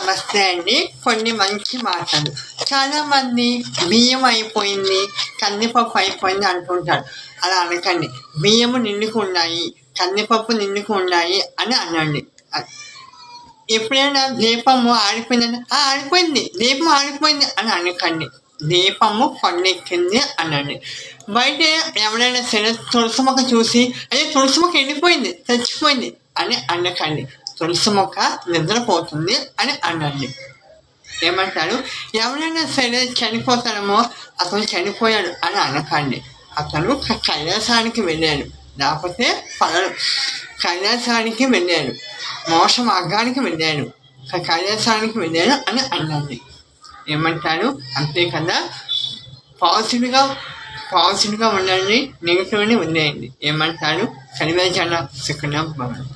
నమస్తే అండి. కొన్ని మంచి మాటలు. చాలామంది బియ్యం అయిపోయింది, కందిపప్పు అయిపోయింది అంటుంటారు. అలా అనకండి. బియ్యము నిండుకున్నాయి, కందిపప్పు నిండుకున్నాయి అని అనండి. ఎప్పుడైనా దీపము ఆరిపోయిందంటే ఆరిపోయింది, దీపం ఆరిపోయింది అని అనకండి. దీపము కొండెక్కింది అనండి. బయట ఎవరైనా సరే తులసి మొక్క చూసి అదే తులసి మొక్క ఎండిపోయింది, చచ్చిపోయింది అని అనకండి. తులసి మొక్క నిద్రపోతుంది అని అనండి. ఏమంటారు? ఎవరైనా సరే చనిపోతాడేమో, అతను చనిపోయాడు అని అనకండి. అతను కైలాసానికి వెళ్ళాడు, లేకపోతే కైలాసానికి వెళ్ళాడు, మోక్ష మార్గానికి వెళ్ళాడు, కైలాసానికి వెళ్ళాడు అని అనండి. ఏమంటారు? అంతే కదా. పాజిటివ్గా ఉండండి, నెగిటివ్ని వదిలేయండి. ఏమంటారు? సర్వే జన సుఖినో భవంతు.